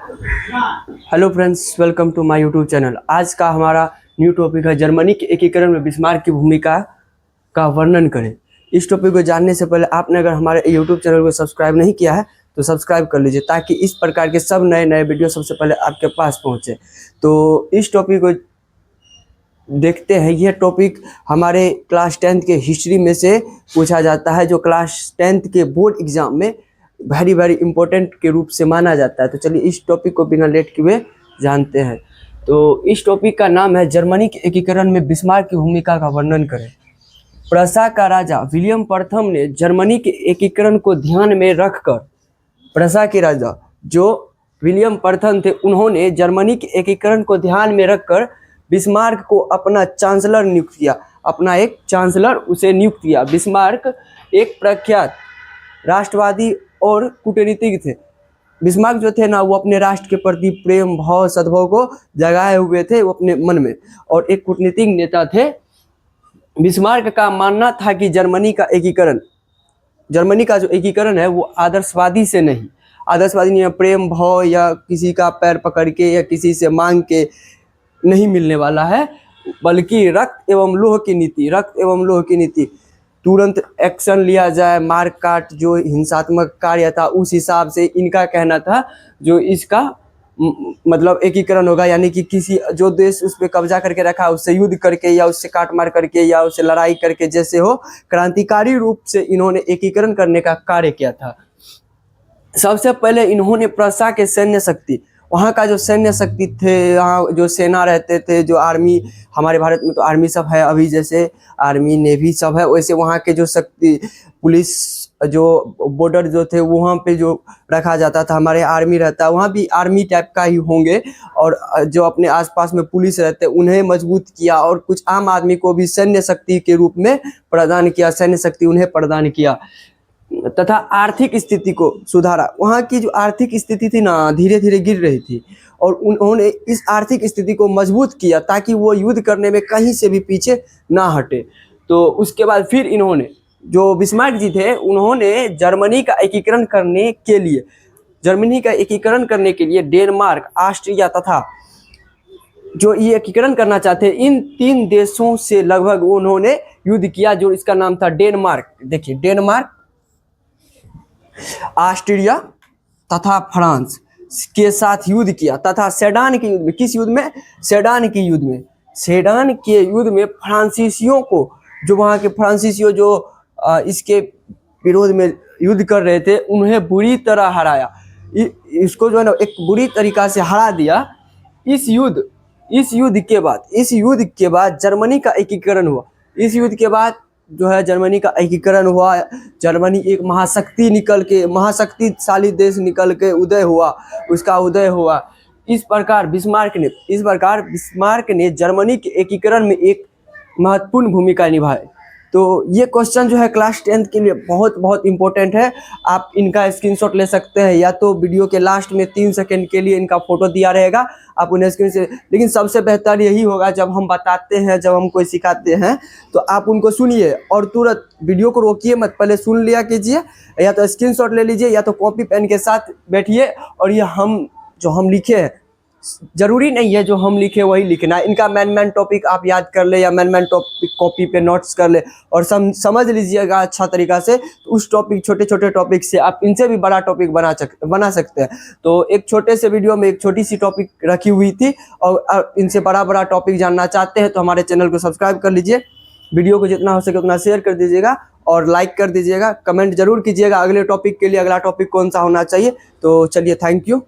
Hello friends, welcome to my YouTube channel. आज का हमारा न्यू टॉपिक है जर्मनी के एकीकरण में बिस्मार्क की भूमिका का वर्णन करें। इस टॉपिक को जानने से पहले आपने अगर हमारे यूट्यूब चैनल को सब्सक्राइब नहीं किया है तो सब्सक्राइब कर लीजिए, ताकि इस प्रकार के सब नए नए वीडियो सबसे पहले आपके पास पहुंचे। तो इस टॉपिक को देखते हैं। यह टॉपिक हमारे क्लास 10th के हिस्ट्री में से पूछा जाता है, जो क्लास 10th के बोर्ड एग्जाम में वेरी इंपॉर्टेंट के रूप से माना जाता है। तो चलिए इस टॉपिक को बिना लेट किए जानते हैं। तो इस टॉपिक का नाम है जर्मनी के एकीकरण में बिस्मार्क की भूमिका का वर्णन करें। प्रसा का राजा विलियम प्रथम ने जर्मनी के एकीकरण को ध्यान में रखकर, प्रसा के राजा जो विलियम प्रथम थे, उन्होंने जर्मनी के एकीकरण को ध्यान में रखकर बिस्मार्क को अपना चांसलर नियुक्त किया। अपना एक चांसलर उसे नियुक्त किया। बिस्मार्क एक प्रख्यात राष्ट्रवादी और कूटनीतिज्ञ थे। बिस्मार्क जो थे ना, वो अपने राष्ट्र के प्रति प्रेम भाव सद्भाव को जगाए हुए थे वो अपने मन में, और एक कूटनीतिज्ञ नेता थे। बिस्मार्क का मानना था कि जर्मनी का जो एकीकरण है वो आदर्शवादी से नहीं, प्रेम भाव या किसी का पैर पकड़ के या किसी से मांग के नहीं मिलने वाला है, बल्कि रक्त एवं लोह की नीति, तुरंत एक्शन लिया जाए, मार काट जो हिंसात्मक कार्य था उस हिसाब से इनका कहना था जो इसका मतलब एकीकरण होगा। यानी कि किसी जो देश उस पर कब्जा करके रखा है उससे युद्ध करके या उससे काट मार करके या उससे लड़ाई करके, जैसे हो, क्रांतिकारी रूप से इन्होंने एकीकरण करने का कार्य किया था। सबसे पहले इन्होंने प्रसा के सैन्य शक्ति, वहाँ का जो सैन्य शक्ति थे, यहाँ जो सेना रहते थे, जो आर्मी, हमारे भारत में तो आर्मी सब है अभी, जैसे आर्मी नेवी सब है, वैसे वहाँ के जो शक्ति, पुलिस, जो बॉर्डर जो थे वहाँ पे जो रखा जाता था, हमारे आर्मी रहता है, वहाँ भी आर्मी टाइप का ही होंगे। और जो अपने आसपास में पुलिस रहते उन्हें मजबूत किया, और कुछ आम आदमी को भी सैन्य शक्ति के रूप में प्रदान किया, सैन्य शक्ति उन्हें प्रदान किया, तथा आर्थिक स्थिति को सुधारा। वहाँ की जो आर्थिक स्थिति थी ना, धीरे धीरे गिर रही थी, और उन्होंने इस आर्थिक स्थिति को मजबूत किया ताकि वो युद्ध करने में कहीं से भी पीछे ना हटे। तो उसके बाद फिर इन्होंने, जो बिस्मार्क जी थे, उन्होंने जर्मनी का एकीकरण करने के लिए डेनमार्क, ऑस्ट्रिया तथा जो ये एकीकरण करना चाहते हैं, इन 3 देशों से लगभग उन्होंने युद्ध किया, जो इसका नाम था डेनमार्क। देखिए, डेनमार्क, ऑस्ट्रिया तथा फ्रांस के साथ युद्ध किया, तथा सेडान के युद्ध में, किस युद्ध में? सेडान के युद्ध में फ्रांसीसियों को, जो वहाँ के फ्रांसीसियों जो इसके विरोध में युद्ध कर रहे थे, उन्हें बुरी तरह हराया। इसको जो है ना एक बुरी तरीका से हरा दिया। इस युद्ध के बाद जर्मनी का एकीकरण हुआ। इस युद्ध के बाद जो है जर्मनी का एकीकरण हुआ। जर्मनी एक महाशक्तिशाली देश निकल के उसका उदय हुआ। इस प्रकार बिस्मार्क ने जर्मनी के एकीकरण में एक महत्वपूर्ण भूमिका निभाई। तो ये क्वेश्चन जो है क्लास 10th के लिए बहुत इंपॉर्टेंट है। आप इनका स्क्रीनशॉट ले सकते हैं, या तो वीडियो के लास्ट में 3 सेकंड के लिए इनका फोटो दिया रहेगा, आप उन्हें स्क्रीन से, लेकिन सबसे बेहतर यही होगा जब हम बताते हैं, जब हम कोई सिखाते हैं तो आप उनको सुनिए और तुरंत वीडियो को रोकिए मत, पहले सुन लिया कीजिए, या तो स्क्रीनशॉट ले लीजिए, या तो कॉपी पेन के साथ बैठिए, और ये जो हम लिखे हैं, जरूरी नहीं है जो हम लिखे वही लिखना है। इनका मैन टॉपिक आप याद कर ले, या मैन टॉपिक कॉपी पे नोट्स कर ले और समझ लीजिएगा अच्छा तरीका से। तो उस टॉपिक, छोटे टॉपिक से आप इनसे भी बड़ा टॉपिक बना सकते हैं। तो एक छोटे से वीडियो में एक छोटी सी टॉपिक रखी हुई थी, और इनसे बड़ा टॉपिक जानना चाहते हैं तो हमारे चैनल को सब्सक्राइब कर लीजिए। वीडियो को जितना हो सके उतना शेयर कर दीजिएगा और लाइक कर दीजिएगा। कमेंट जरूर कीजिएगा अगले टॉपिक के लिए, अगला टॉपिक कौन सा होना चाहिए। तो चलिए, थैंक यू।